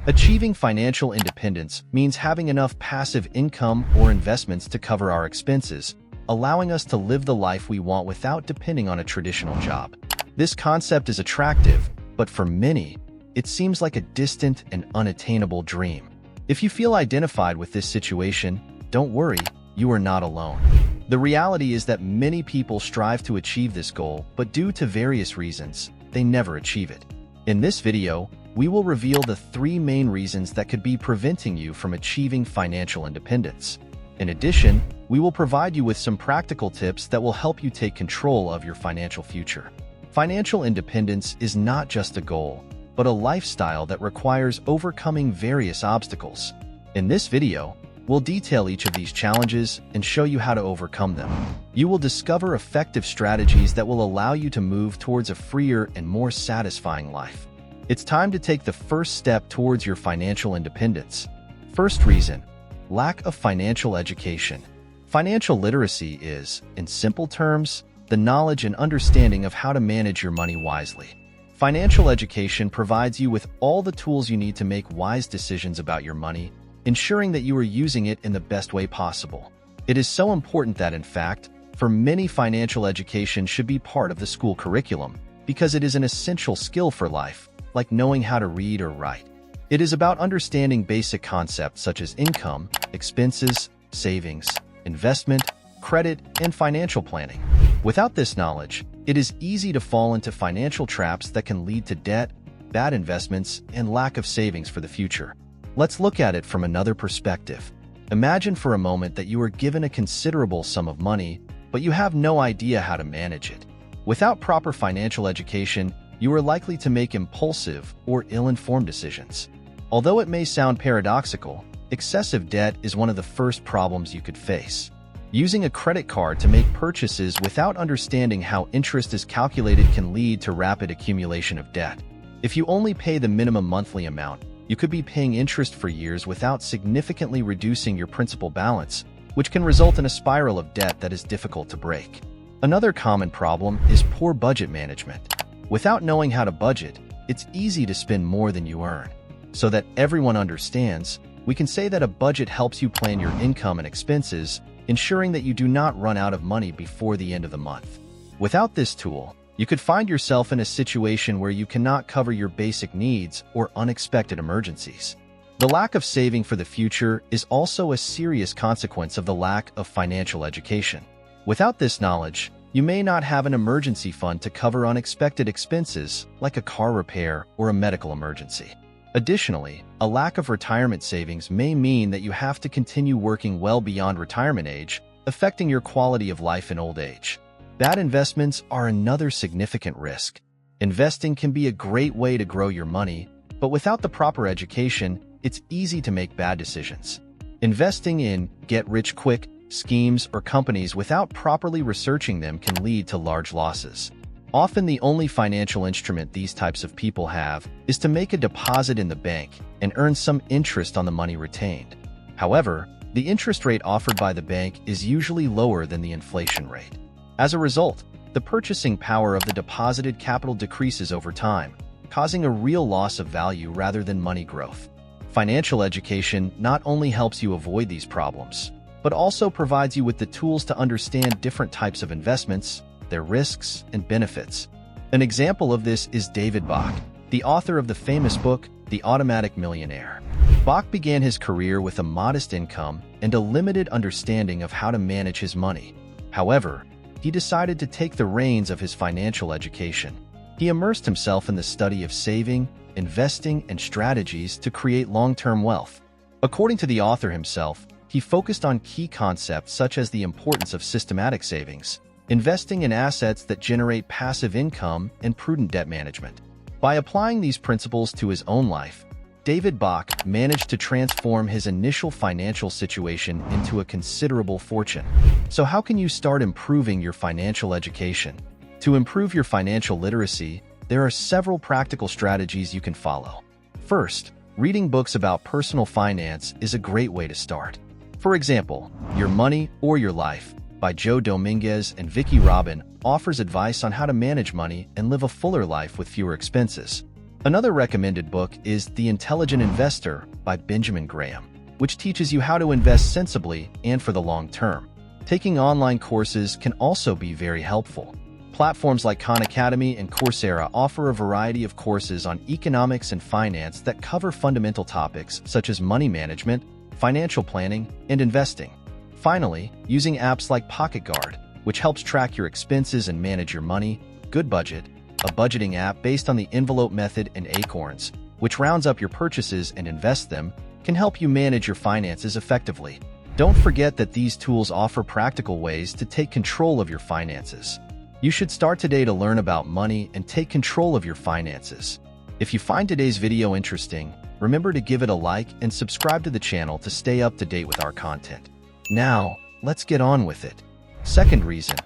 Achieving financial independence means having enough passive income or investments to cover our expenses, allowing us to live the life we want without depending on a traditional job. This concept is attractive, but for many, it seems like a distant and unattainable dream. If you feel identified with this situation, don't worry, you are not alone. The reality is that many people strive to achieve this goal, but due to various reasons, they never achieve it. In this video, we will reveal the 3 main reasons that could be preventing you from achieving financial independence. In addition, we will provide you with some practical tips that will help you take control of your financial future. Financial independence is not just a goal, but a lifestyle that requires overcoming various obstacles. In this video, we'll detail each of these challenges and show you how to overcome them. You will discover effective strategies that will allow you to move towards a freer and more satisfying life. It's time to take the first step towards your financial independence. First reason: lack of financial education. Financial literacy is, in simple terms, the knowledge and understanding of how to manage your money wisely. Financial education provides you with all the tools you need to make wise decisions about your money, ensuring that you are using it in the best way possible. It is so important that, in fact, for many, financial education should be part of the school curriculum, because it is an essential skill for life, like knowing how to read or write. It is about understanding basic concepts such as income, expenses, savings, investment, credit, and financial planning. Without this knowledge, it is easy to fall into financial traps that can lead to debt, bad investments, and lack of savings for the future. Let's look at it from another perspective. Imagine for a moment that you are given a considerable sum of money, but you have no idea how to manage it. Without proper financial education, you are likely to make impulsive or ill-informed decisions. Although it may sound paradoxical, excessive debt is one of the first problems you could face. Using a credit card to make purchases without understanding how interest is calculated can lead to rapid accumulation of debt. If you only pay the minimum monthly amount, you could be paying interest for years without significantly reducing your principal balance, which can result in a spiral of debt that is difficult to break. Another common problem is poor budget management. Without knowing how to budget, it's easy to spend more than you earn. So that everyone understands, we can say that a budget helps you plan your income and expenses, ensuring that you do not run out of money before the end of the month. Without this tool, you could find yourself in a situation where you cannot cover your basic needs or unexpected emergencies. The lack of saving for the future is also a serious consequence of the lack of financial education. Without this knowledge, you may not have an emergency fund to cover unexpected expenses like a car repair or a medical emergency. Additionally, a lack of retirement savings may mean that you have to continue working well beyond retirement age, affecting your quality of life in old age. Bad investments are another significant risk. Investing can be a great way to grow your money, but without the proper education, it's easy to make bad decisions. Investing in get-rich-quick schemes or companies without properly researching them can lead to large losses. Often the only financial instrument these types of people have is to make a deposit in the bank and earn some interest on the money retained. However, the interest rate offered by the bank is usually lower than the inflation rate. As a result, the purchasing power of the deposited capital decreases over time, causing a real loss of value rather than money growth. Financial education not only helps you avoid these problems, but also provides you with the tools to understand different types of investments, their risks and benefits. An example of this is David Bach, the author of the famous book, The Automatic Millionaire. Bach began his career with a modest income and a limited understanding of how to manage his money. However, he decided to take the reins of his financial education. He immersed himself in the study of saving, investing, and strategies to create long-term wealth. According to the author himself, he focused on key concepts such as the importance of systematic savings, investing in assets that generate passive income, and prudent debt management. By applying these principles to his own life, David Bach managed to transform his initial financial situation into a considerable fortune. So how can you start improving your financial education? To improve your financial literacy, there are several practical strategies you can follow. First, reading books about personal finance is a great way to start. For example, Your Money or Your Life by Joe Dominguez and Vicki Robin offers advice on how to manage money and live a fuller life with fewer expenses. Another recommended book is The Intelligent Investor by Benjamin Graham, which teaches you how to invest sensibly and for the long term. Taking online courses can also be very helpful. Platforms like Khan Academy and Coursera offer a variety of courses on economics and finance that cover fundamental topics such as money management, financial planning, and investing. Finally, using apps like Pocket Guard, which helps track your expenses and manage your money, Good Budget, a budgeting app based on the envelope method, and Acorns, which rounds up your purchases and invests them, can help you manage your finances effectively. Don't forget that these tools offer practical ways to take control of your finances. You should start today to learn about money and take control of your finances. If you find today's video interesting, remember to give it a like and subscribe to the channel to stay up to date with our content. Now, let's get on with it. Second reason,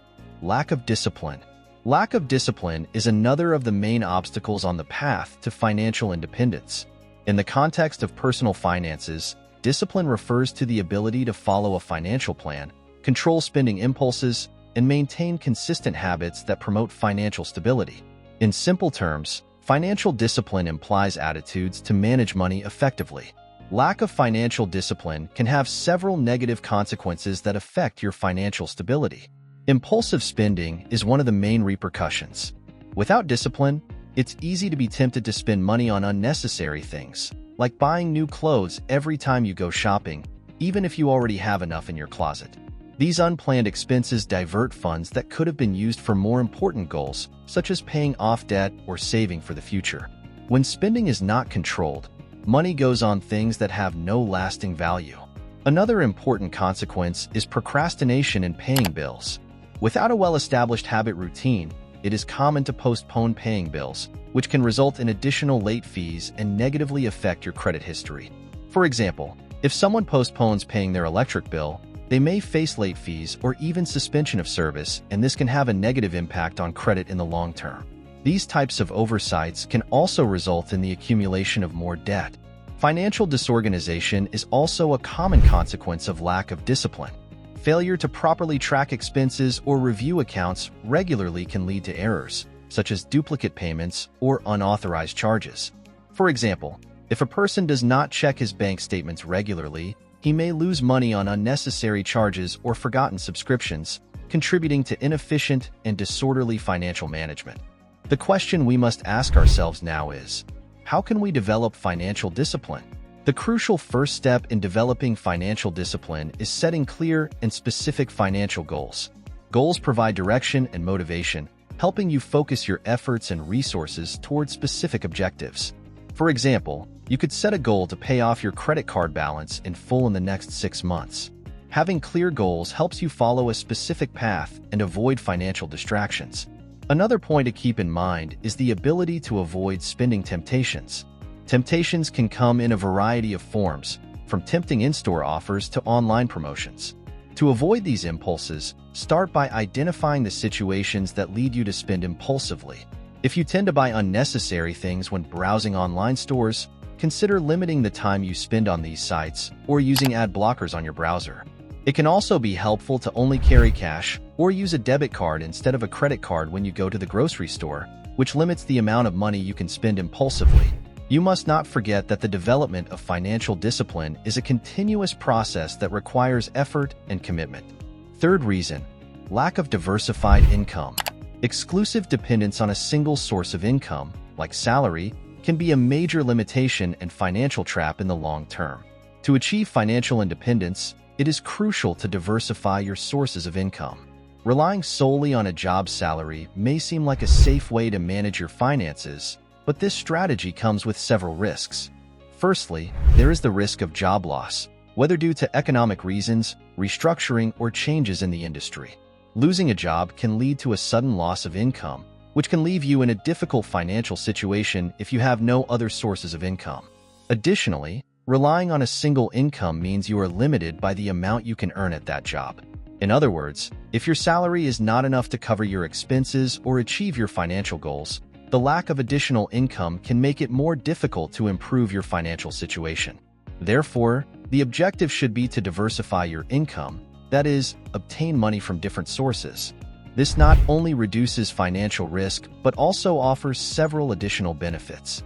lack of discipline. Lack of discipline is another of the main obstacles on the path to financial independence. In the context of personal finances, discipline refers to the ability to follow a financial plan, control spending impulses, and maintain consistent habits that promote financial stability. In simple terms, financial discipline implies attitudes to manage money effectively. Lack of financial discipline can have several negative consequences that affect your financial stability. Impulsive spending is one of the main repercussions. Without discipline, it's easy to be tempted to spend money on unnecessary things, like buying new clothes every time you go shopping, even if you already have enough in your closet. These unplanned expenses divert funds that could have been used for more important goals, such as paying off debt or saving for the future. When spending is not controlled, money goes on things that have no lasting value. Another important consequence is procrastination in paying bills. Without a well-established habit routine, it is common to postpone paying bills, which can result in additional late fees and negatively affect your credit history. For example, if someone postpones paying their electric bill, they may face late fees or even suspension of service, and this can have a negative impact on credit in the long term. These types of oversights can also result in the accumulation of more debt. Financial disorganization is also a common consequence of lack of discipline. Failure to properly track expenses or review accounts regularly can lead to errors, such as duplicate payments or unauthorized charges. For example, if a person does not check his bank statements regularly, he may lose money on unnecessary charges or forgotten subscriptions, contributing to inefficient and disorderly financial management. The question we must ask ourselves now is, how can we develop financial discipline? The crucial first step in developing financial discipline is setting clear and specific financial goals. Goals provide direction and motivation, helping you focus your efforts and resources towards specific objectives. For example, you could set a goal to pay off your credit card balance in full in the next 6 months. Having clear goals helps you follow a specific path and avoid financial distractions. Another point to keep in mind is the ability to avoid spending temptations. Temptations can come in a variety of forms, from tempting in-store offers to online promotions. To avoid these impulses, start by identifying the situations that lead you to spend impulsively. If you tend to buy unnecessary things when browsing online stores, consider limiting the time you spend on these sites or using ad blockers on your browser. It can also be helpful to only carry cash or use a debit card instead of a credit card when you go to the grocery store, which limits the amount of money you can spend impulsively. You must not forget that the development of financial discipline is a continuous process that requires effort and commitment. Third reason, lack of diversified income. Exclusive dependence on a single source of income, like salary, can be a major limitation and financial trap in the long term. To achieve financial independence, it is crucial to diversify your sources of income. Relying solely on a job salary may seem like a safe way to manage your finances, but this strategy comes with several risks. Firstly, there is the risk of job loss, whether due to economic reasons, restructuring, or changes in the industry. Losing a job can lead to a sudden loss of income, which can leave you in a difficult financial situation if you have no other sources of income. Additionally, relying on a single income means you are limited by the amount you can earn at that job. In other words, if your salary is not enough to cover your expenses or achieve your financial goals, the lack of additional income can make it more difficult to improve your financial situation. Therefore, the objective should be to diversify your income, that is, obtain money from different sources. This not only reduces financial risk, but also offers several additional benefits.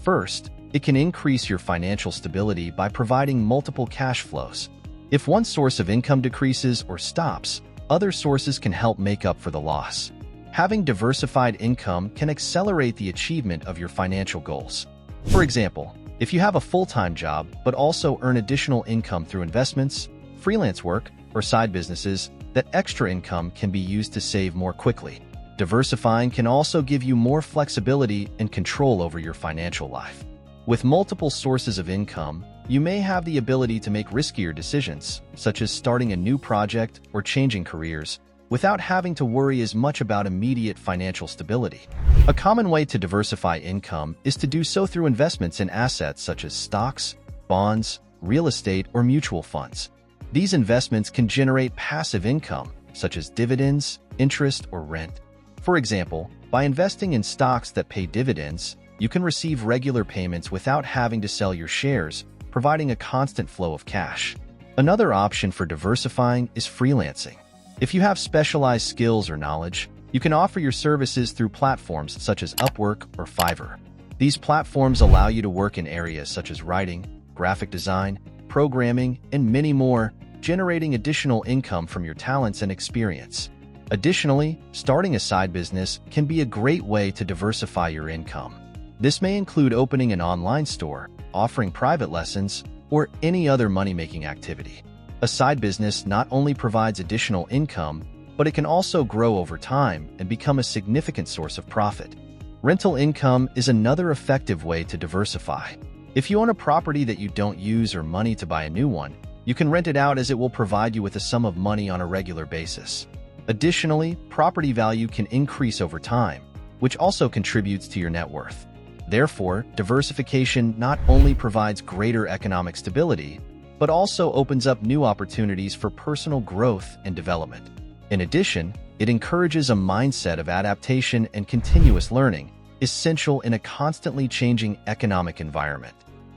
First, it can increase your financial stability by providing multiple cash flows. If one source of income decreases or stops, other sources can help make up for the loss. Having diversified income can accelerate the achievement of your financial goals. For example, if you have a full-time job but also earn additional income through investments, freelance work, or side businesses, that extra income can be used to save more quickly. Diversifying can also give you more flexibility and control over your financial life. With multiple sources of income, you may have the ability to make riskier decisions, such as starting a new project or changing careers, without having to worry as much about immediate financial stability. A common way to diversify income is to do so through investments in assets such as stocks, bonds, real estate, or mutual funds. These investments can generate passive income, such as dividends, interest, or rent. For example, by investing in stocks that pay dividends, you can receive regular payments without having to sell your shares, providing a constant flow of cash. Another option for diversifying is freelancing. If you have specialized skills or knowledge, you can offer your services through platforms such as Upwork or Fiverr. These platforms allow you to work in areas such as writing, graphic design, programming, and many more, generating additional income from your talents and experience. Additionally, starting a side business can be a great way to diversify your income. This may include opening an online store, offering private lessons, or any other money-making activity. A side business not only provides additional income, but it can also grow over time and become a significant source of profit. Rental income is another effective way to diversify. If you own a property that you don't use or money to buy a new one, you can rent it out as it will provide you with a sum of money on a regular basis. Additionally, property value can increase over time, which also contributes to your net worth. Therefore, diversification not only provides greater economic stability, but also opens up new opportunities for personal growth and development. In addition, it encourages a mindset of adaptation and continuous learning, essential in a constantly changing economic environment.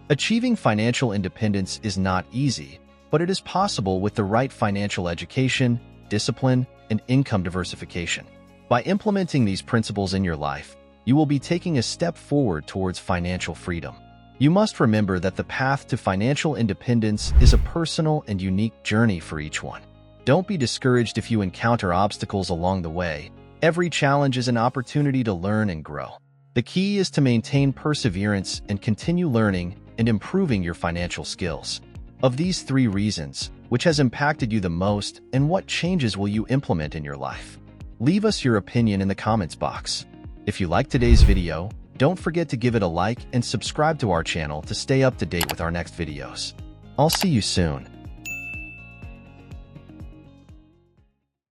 Achieving financial independence is not easy, but it is possible with the right financial education, discipline, and income diversification. By implementing these principles in your life, you will be taking a step forward towards financial freedom. You must remember that the path to financial independence is a personal and unique journey for each one. Don't be discouraged if you encounter obstacles along the way. Every challenge is an opportunity to learn and grow. The key is to maintain perseverance and continue learning and improving your financial skills. Of these 3 reasons, which has impacted you the most and what changes will you implement in your life? Leave us your opinion in the comments box. If you liked today's video, don't forget to give it a like and subscribe to our channel to stay up to date with our next videos. I'll see you soon.